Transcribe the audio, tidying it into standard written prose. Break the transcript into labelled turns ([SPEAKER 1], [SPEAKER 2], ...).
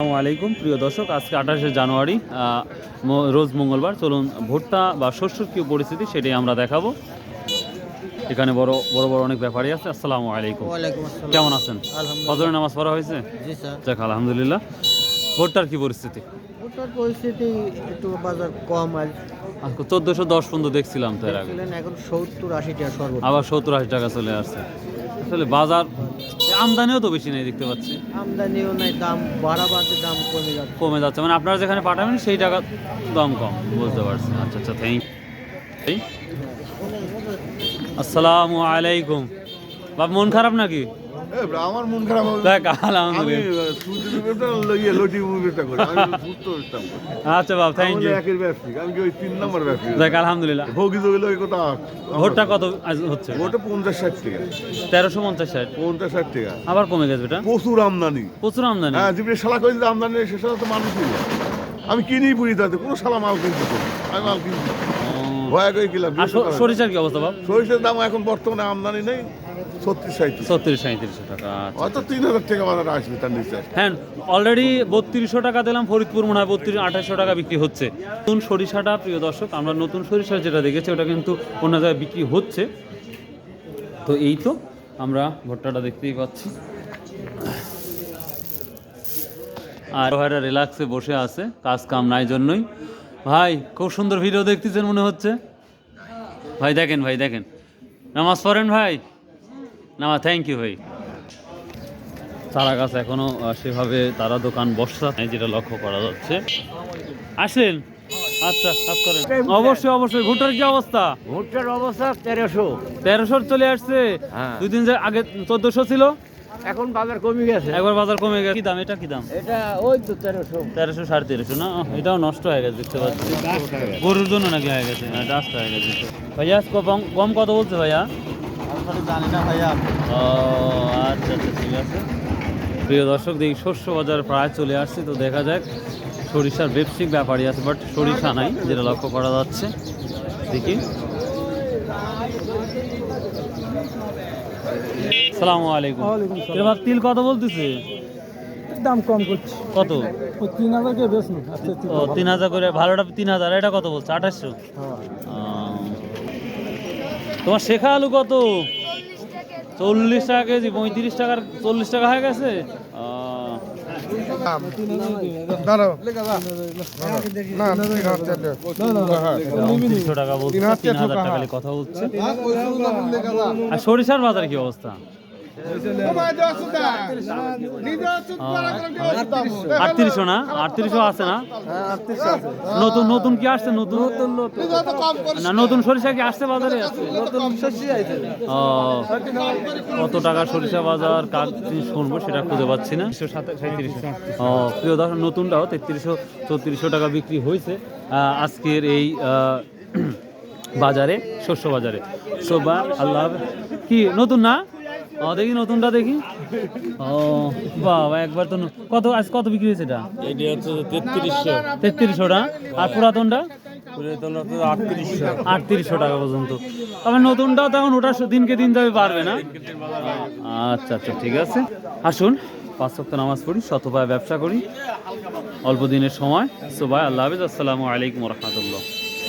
[SPEAKER 1] আসসালামু আলাইকুম প্রিয় দর্শক, আজকে 28শে জানুয়ারি রোজ মঙ্গলবার। চলুন ভুট্টা বা শস্যর কি পরিস্থিতি সেটাই আমরা দেখাবো। এখানে বড় বড় অনেক ব্যাপারী আছে। আসসালামু আলাইকুম।
[SPEAKER 2] ওয়ালাইকুম আসসালাম।
[SPEAKER 1] কেমন আছেন? ফজরের নামাজ পড়া হয়েছে?
[SPEAKER 2] জি স্যার।
[SPEAKER 1] যাক আলহামদুলিল্লাহ। ভুট্টার কি পরিস্থিতি?
[SPEAKER 2] ভুট্টার পরিস্থিতি একটু বাজার কম আর
[SPEAKER 1] 1410 পর্যন্ত দেখছিলাম তো এর আগে,
[SPEAKER 2] এখন 70-80 টাকা সর্বোচ্চ।
[SPEAKER 1] আবার 70-80 টাকা চলে আসছে। আসলে বাজার আমদানিও তো বেশি নেই দেখতে পাচ্ছি,
[SPEAKER 2] আমদানিও নাই, দাম বাড়তে দাম
[SPEAKER 1] কমে যাচ্ছে। মানে আপনারা যেখানে পাঠাবেন সেই টাকা দাম কম, বুঝতে পারছি। আচ্ছা আচ্ছা, থ্যাংক ইউ। আসসালামু আলাইকুম। বাপ মন খারাপ নাকি?
[SPEAKER 3] আমার মন খারাপ হবে।
[SPEAKER 1] দেখ আলহামদুলিল্লাহ। আচ্ছা বাপ, থ্যাংক ইউ। দেখ আলহামদুলিল্লাহ। ভোটটা কত হচ্ছে? 1350-60
[SPEAKER 3] টাকা।
[SPEAKER 1] আবার কমে গেছে এটা।
[SPEAKER 3] প্রচুর আমদানি।
[SPEAKER 1] প্রচুর আমদানি।
[SPEAKER 3] হ্যাঁ, যে শালা করে আমদানি সে শালা তো মানুষই না। আমি কিনি বুঝি তাতে কোনো শালা মাল কিনতে পারি না। আমি মাল কিনছি ভয় করে কিনলাম।
[SPEAKER 1] আর সরিষার কি অবস্থা বাপ?
[SPEAKER 3] সরিষার দাম এখন বর্তমানে আমদানি নেই
[SPEAKER 1] 36-37 টাকা।
[SPEAKER 3] হয়তো 3000 টাকা বাজারে আসবে তার নিচে।
[SPEAKER 1] হ্যাঁ, অলরেডি 3200 টাকা দিলাম। ফরিদপুর মনে হয় 2800 টাকা বিক্রি হচ্ছে নতুন সরিষাটা। প্রিয় দর্শক, আমরা নতুন সরিষা যেটা দেখেছি ওটা কিন্তু অন্য জায়গায় বিক্রি হচ্ছে। তো এই তো আমরা ভুট্টাটা দেখতেই পাচ্ছি। আর ভাইরা রিল্যাক্সে বসে আছে, কাজ কাম নাই জন্যই। ভাই খুব সুন্দর ভিডিও দেখতেছেন মনে হচ্ছে। ভাই দেখেন, ভাই দেখেন, নামাজ পড়েন ভাই। নামাজ, থ্যাংক ইউ ভাই। চারা গাছ এখনো সেভাবে তারা দোকান বসা নেই, যেটা লক্ষ্য করা যাচ্ছে। আসলেন? আচ্ছা, কাজ করেন। অবশ্যই অবশ্যই। ভুট্টার কি অবস্থা?
[SPEAKER 2] ভুট্টার অবস্থা 1300
[SPEAKER 1] চলে আসছে।
[SPEAKER 2] হ্যাঁ।
[SPEAKER 1] 2 দিন আগে 1400 ছিল,
[SPEAKER 2] এখন বাজার কমে গেছে।
[SPEAKER 1] একবার বাজার কমে গেছে। কি দাম এটা? কি দাম?
[SPEAKER 2] এটা ওই তো 1300
[SPEAKER 1] 1300-1350 না? এটাও নষ্ট হয়ে গেছে দেখতে পাচ্ছি। গরুর জন্য নাকি হয়ে গেছে? হ্যাঁ, ডাস্ট হয়ে গেছে। ভাইয়া গম কত বলছে ভাইয়া?
[SPEAKER 2] জানি না ভাইয়া।
[SPEAKER 1] ও আচ্ছা আচ্ছা, ঠিক আছে। প্রিয় দর্শক, দেখি শস্য বাজার প্রায় চলে আসছে। তো দেখা যাক। সরিষার ব্যবসায়িক ব্যাপারই আছে, বাট সরিষা নাই যেটা লক্ষ্য করা যাচ্ছে। দেখি। সালামু আলাইকুম। এবার তিল কত বলতেছে?
[SPEAKER 2] দাম কম করছে।
[SPEAKER 1] কত?
[SPEAKER 2] 3000 কে বেশ না।
[SPEAKER 1] ও 3000 করে। ভালোটা 3000। এটা কত বলছে? 2800। তোমার শেখা আলু কত? 40 টাকা কেজি। 35 টাকার 40 টাকা হয়ে গেছে। 300 টাকা বলছে। 3000 টাকা কথা বলছে। আর সরিষার বাজার কি অবস্থা? 3800 না? 3800 আছে না? নতুন নতুন কি আসছে? নতুন না, নতুন সরিষা কি আসছে বাজারে? কত টাকা সরিষা বাজার কার শুনবো সেটা খুঁজে পাচ্ছি না। প্রিয় দর্শক, নতুনটাও 3300-3400 টাকা বিক্রি হয়েছে আজকের এই বাজারে, শস্য বাজারে। সোবা আল্লাহ। কি নতুন না? দেখি নতুনটা দেখি। বাবা, একবার তো কত আজ কত বিক্রি হয়েছে এটা? 3300 না? আর পুরাতনটা 3800 টাকা পর্যন্ত। তবে নতুনটাও তখন ওটা দিনকে দিন যাবে, পারবে না। আচ্ছা আচ্ছা, ঠিক আছে। আসুন 5 ওয়াক্ত নামাজ পড়ি, শতভাবে ব্যবসা করি, অল্প দিনের সময়। সো ভাই, আল্লাহ হাফেজ। আসসালামু আলাইকুম রহমতুল্লাহ।